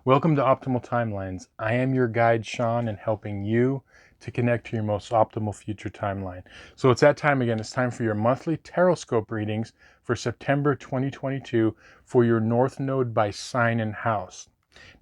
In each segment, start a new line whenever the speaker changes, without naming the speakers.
Welcome to Optimal Timelines. I am your guide, Sean, and helping you to connect to your most optimal future timeline. So it's that time again. It's time for your monthly Tarotscope readings for September 2022 for your North Node by sign and house.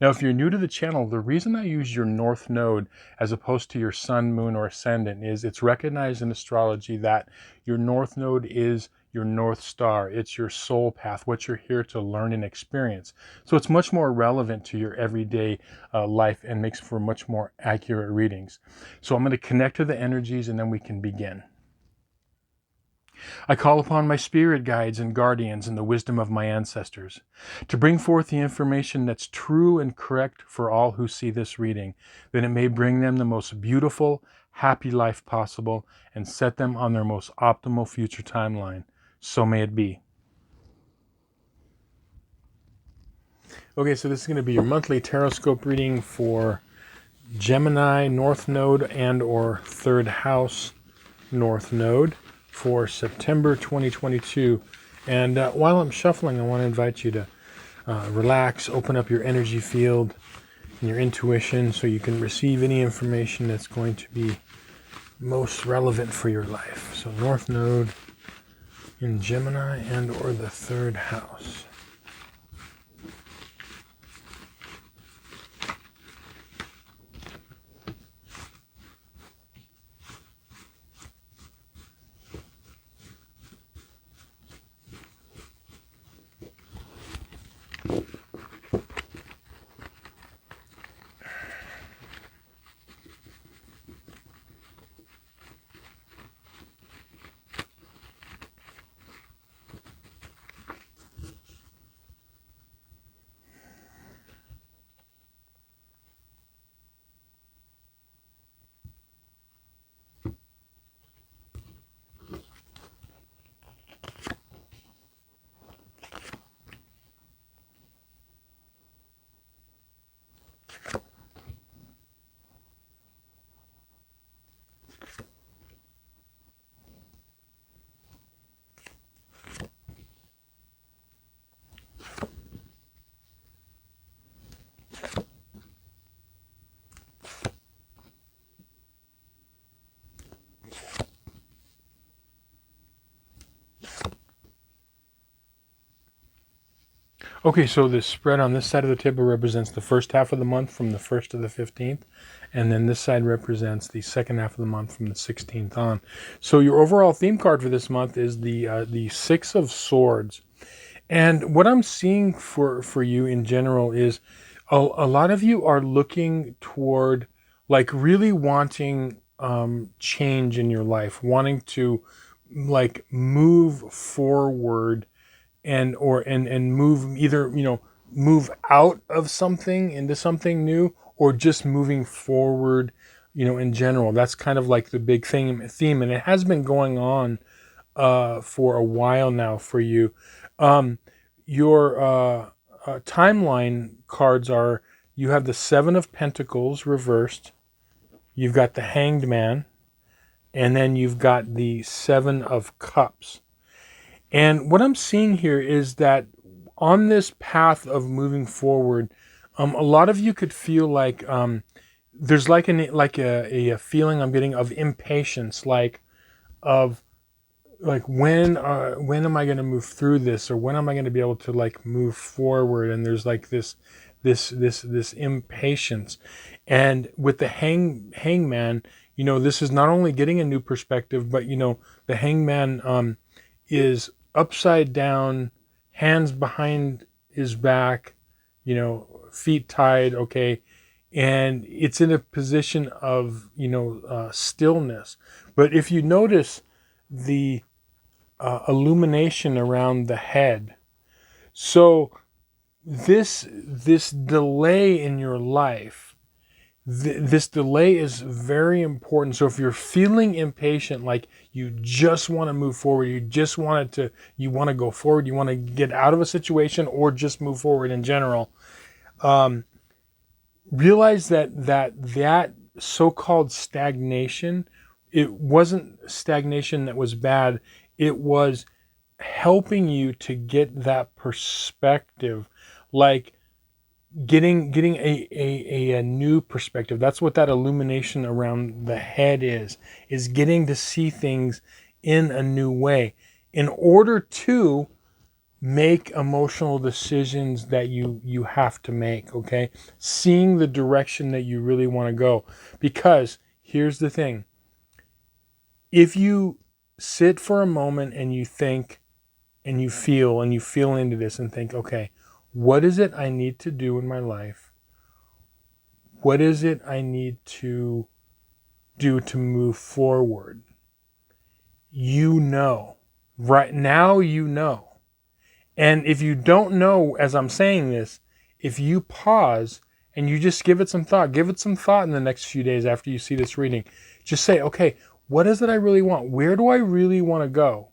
Now, if you're new to the channel, the reason I use your North Node as opposed to your Sun, Moon, or Ascendant is it's recognized in astrology that your North Node is your North Star. It's your soul path, what you're here to learn and experience. So it's much more relevant to your everyday life and makes for much more accurate readings. So I'm going to connect to the energies and then we can begin. I call upon my spirit guides and guardians and the wisdom of my ancestors to bring forth the information that's true and correct for all who see this reading, that it may bring them the most beautiful, happy life possible and set them on their most optimal future timeline. So may it be. Okay, so this is going to be your monthly Tarotscope reading for Gemini North Node and or Third House North Node for September 2022. And while I'm shuffling, I want to invite you to relax, open up your energy field and your intuition so you can receive any information that's going to be most relevant for your life. So North Node in Gemini and or the third house. Okay, so the spread on this side of the table represents the first half of the month from the 1st to the 15th, and then this side represents the second half of the month from the 16th on. So your overall theme card for this month is the Six of Swords. And what I'm seeing for you in general is a lot of you are looking toward like really wanting change in your life, wanting to like move forward and move either, move out of something into something new or just moving forward, in general. That's kind of like the big theme, and it has been going on for a while now for you. Your timeline cards are, you have the Seven of Pentacles reversed, you've got the Hanged Man, and then you've got the Seven of Cups. And what I'm seeing here is that on this path of moving forward, a lot of you could feel like there's like a feeling I'm getting of impatience, like when am I going to move through this, or when am I going to be able to like move forward? And there's like this impatience. And with the hangman, this is not only getting a new perspective, but the hangman is upside down, hands behind his back, feet tied, okay, and it's in a position of stillness. But if you notice the illumination around the head, so this delay in your life, this delay is very important. So if you're feeling impatient, like you just want to move forward, you want to go forward, you want to get out of a situation or just move forward in general, realize that so-called stagnation, it wasn't stagnation that was bad. It was helping you to get that perspective. Like getting a new perspective. That's what that illumination around the head is getting to see things in a new way in order to make emotional decisions that you have to make, okay? Seeing the direction that you really want to go. Because here's the thing. If you sit for a moment and you think and you feel into this and think, okay, what is it I need to do in my life? What is it I need to do to move forward? You know. Right now you know. And if you don't know, as I'm saying this, if you pause and you just give it some thought in the next few days after you see this reading. Just say, okay, what is it I really want? Where do I really want to go?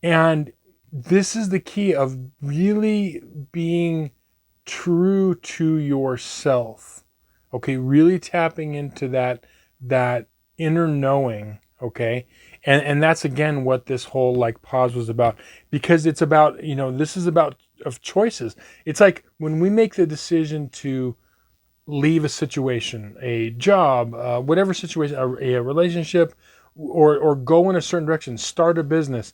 And this is the key of really being true to yourself. Okay, really tapping into that inner knowing, okay? And that's again what this whole like pause was about, because it's about, this is about of choices. It's like when we make the decision to leave a situation, a job, whatever situation, a relationship, or go in a certain direction, start a business.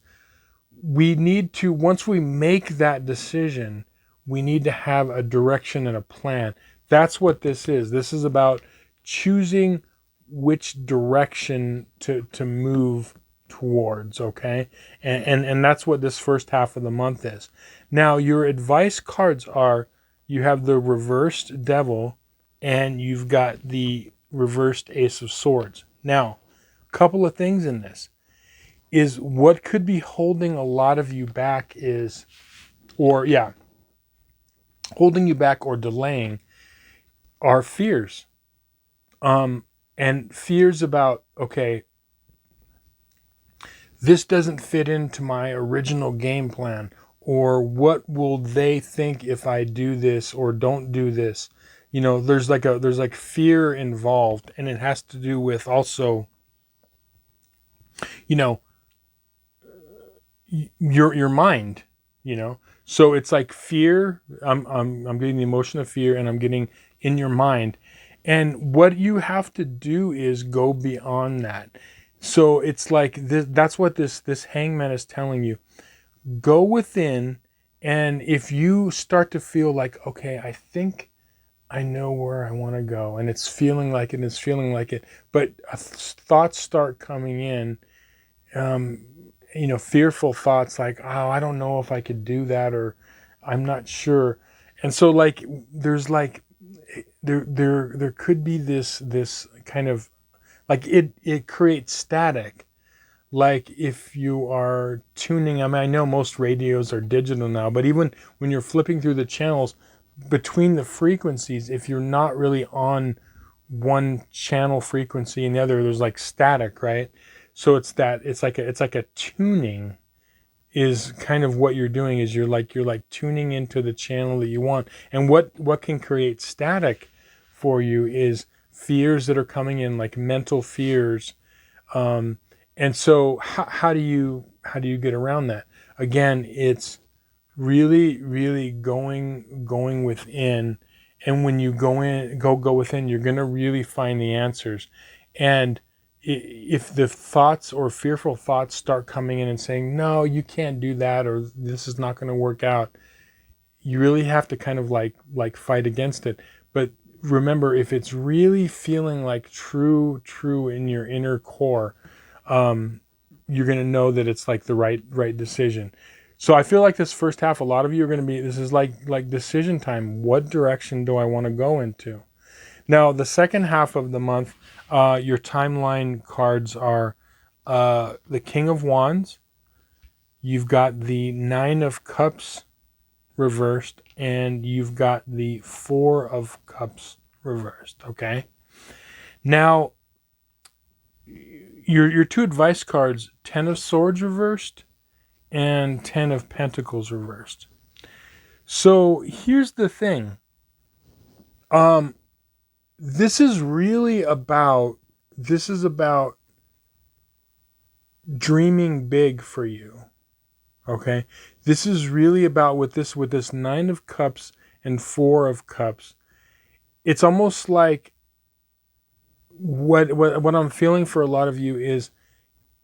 We need to, once we make that decision, we need to have a direction and a plan. That's what this is. This is about choosing which direction to move towards, okay? And that's what this first half of the month is. Now, your advice cards are, you have the reversed devil and you've got the reversed ace of swords. Now, a couple of things in this is what could be holding a lot of you back is, holding you back or delaying are fears. And fears about, okay, this doesn't fit into my original game plan, or what will they think if I do this or don't do this? There's like fear involved, and it has to do with also, your mind, So it's like fear. I'm getting the emotion of fear, and I'm getting in your mind. And what you have to do is go beyond that. So it's like this, that's what this hangman is telling you. Go within, and if you start to feel like, okay, I think I know where I want to go, and it's feeling like it, but thoughts start coming in, fearful thoughts like, oh, I don't know if I could do that, or I'm not sure. And so like, there's like, there could be this kind of like, it creates static. Like if you are tuning, I mean, I know most radios are digital now, but even when you're flipping through the channels between the frequencies, if you're not really on one channel frequency and the other, there's like static, right? So it's like a tuning is kind of what you're doing, is you're like tuning into the channel that you want. And what can create static for you is fears that are coming in, like mental fears. And so how do you get around that? Again, it's really, really going within. And when you go within, you're going to really find the answers. And if the thoughts or fearful thoughts start coming in and saying, no, you can't do that, or this is not going to work out, you really have to kind of like fight against it. But remember, if it's really feeling like true in your inner core, you're going to know that it's like the right decision. So I feel like this first half, a lot of you are going to be, this is like decision time. What direction do I want to go into? Now, the second half of the month, your timeline cards are the King of Wands. You've got the Nine of Cups reversed, and you've got the Four of Cups reversed, okay? Now, your two advice cards, Ten of Swords reversed and Ten of Pentacles reversed. So here's the thing. This is about dreaming big for you. Okay? This is really about with this Nine of Cups and Four of Cups, it's almost like what I'm feeling for a lot of you is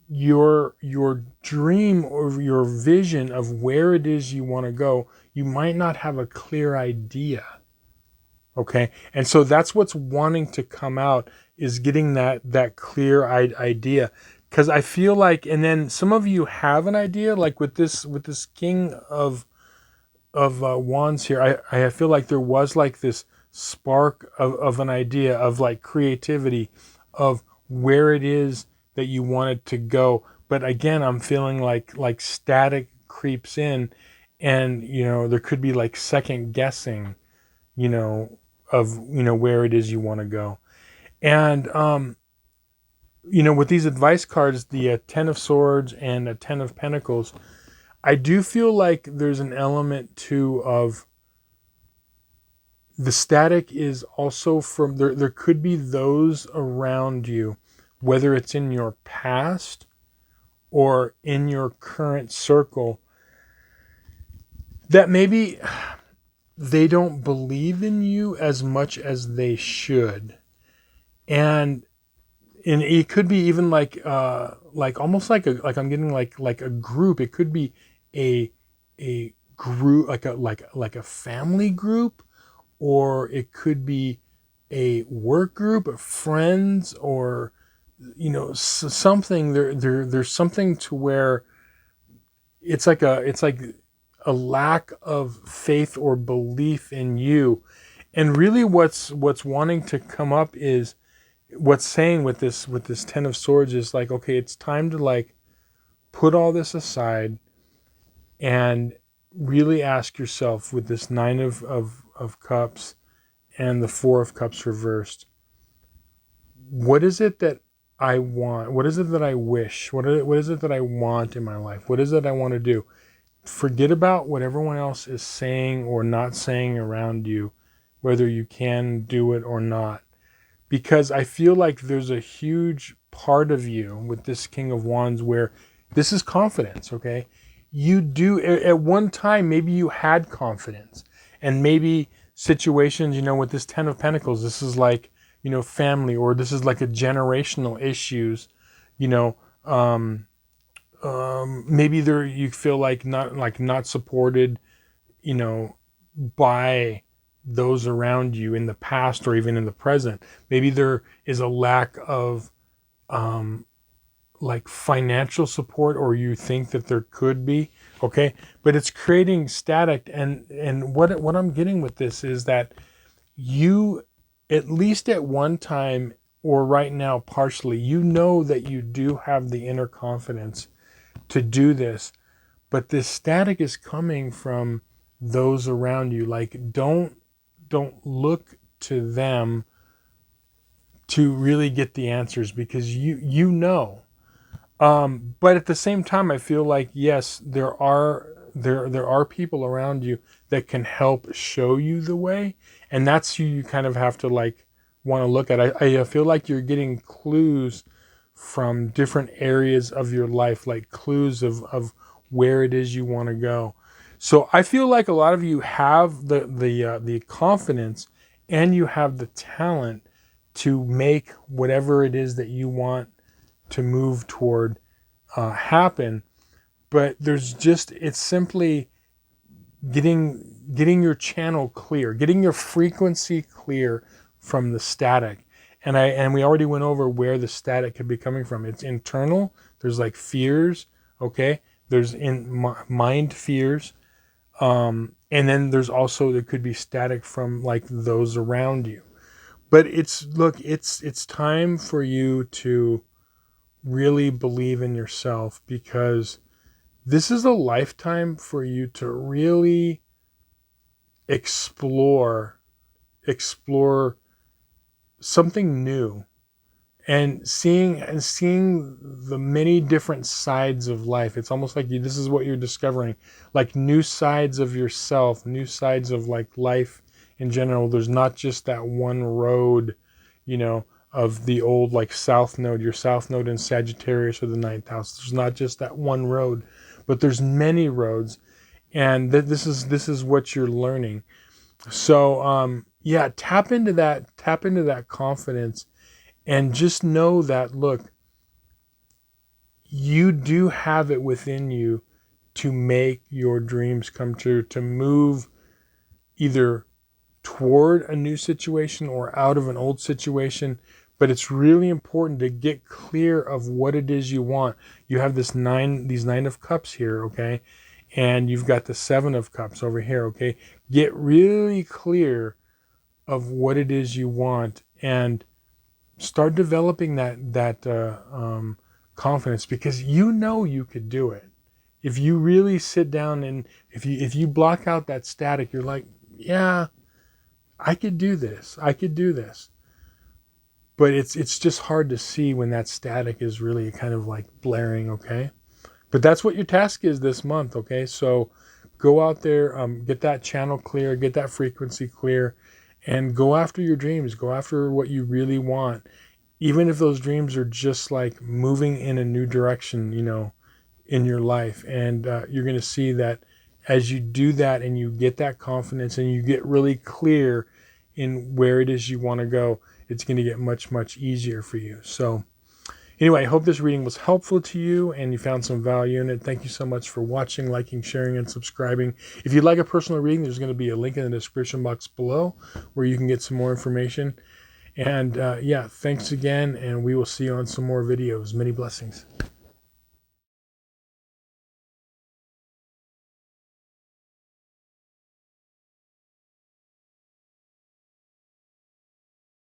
your dream or your vision of where it is you want to go. You might not have a clear idea. Okay. And so that's what's wanting to come out, is getting that clear idea. Because I feel like, and then some of you have an idea, like with this King of Wands here. I feel like there was like this spark of an idea of like creativity of where it is that you wanted to go. But again, I'm feeling like static creeps in, and there could be like second guessing, of where it is you want to go. And with these advice cards, the Ten of Swords and a Ten of Pentacles, I do feel like there's an element too of the static is also from there could be those around you, whether it's in your past or in your current circle, that maybe they don't believe in you as much as they should. And it could be even like almost like I'm getting like a group. It could be a group, like a family group, or it could be a work group of friends, or something. There's something to where it's like a lack of faith or belief in you. And really what's wanting to come up is what's saying with this Ten of Swords is like, okay, it's time to like put all this aside and really ask yourself, with this Nine of Cups and the Four of Cups reversed, what is it that I want? What is it that I wish? What is it that I want in my life? What is it I want to do? Forget about what everyone else is saying or not saying around you, whether you can do it or not. Because I feel like there's a huge part of you with this King of Wands where this is confidence, okay? You do, at one time, maybe you had confidence. And maybe situations, with this Ten of Pentacles, this is like, family, or this is like a generational issues, maybe there you feel like not supported, by those around you in the past or even in the present. Maybe there is a lack of like financial support, or you think that there could be, okay? But it's creating static, and what I'm getting with this is that you, at least at one time or right now partially, that you do have the inner confidence to do this, but this static is coming from those around you. Like, don't look to them to really get the answers, because but at the same time, I feel like, yes, there are people around you that can help show you the way, and that's who you kind of have to like want to look at. I feel like you're getting clues from different areas of your life, like clues of where it is you want to go. So I feel like a lot of you have the confidence, and you have the talent to make whatever it is that you want to move toward happen. But it's simply getting your channel clear, getting your frequency clear from the static. And we already went over where the static could be coming from. It's internal. There's like fears, okay? There's mind fears. And then there's also, there could be static from like those around you. But it's time for you to really believe in yourself, because this is a lifetime for you to really explore something new, and seeing the many different sides of life. It's almost like this is what you're discovering, like new sides of yourself, new sides of like life in general. There's not just that one road, of the old like south node, your south node in Sagittarius or the ninth house. There's not just that one road, but there's many roads, and this is what you're learning. So yeah, tap into that confidence, and just know that, look, you do have it within you to make your dreams come true, to move either toward a new situation or out of an old situation. But it's really important to get clear of what it is you want. You have these 9 of cups here, okay? And you've got the 7 of cups over here, okay? Get really clear of what it is you want, and start developing that confidence, because you know you could do it. If you really sit down, and if you block out that static, you're like, yeah, I could do this. I could do this. But it's just hard to see when that static is really kind of like blaring, okay? But that's what your task is this month, okay? So go out there, get that channel clear, get that frequency clear, and go after your dreams. Go after what you really want. Even if those dreams are just like moving in a new direction, in your life. And you're going to see that as you do that and you get that confidence and you get really clear in where it is you want to go, it's going to get much, much easier for you. So anyway, I hope this reading was helpful to you and you found some value in it. Thank you so much for watching, liking, sharing, and subscribing. If you'd like a personal reading, there's going to be a link in the description box below where you can get some more information. And yeah, thanks again, and we will see you on some more videos. Many blessings.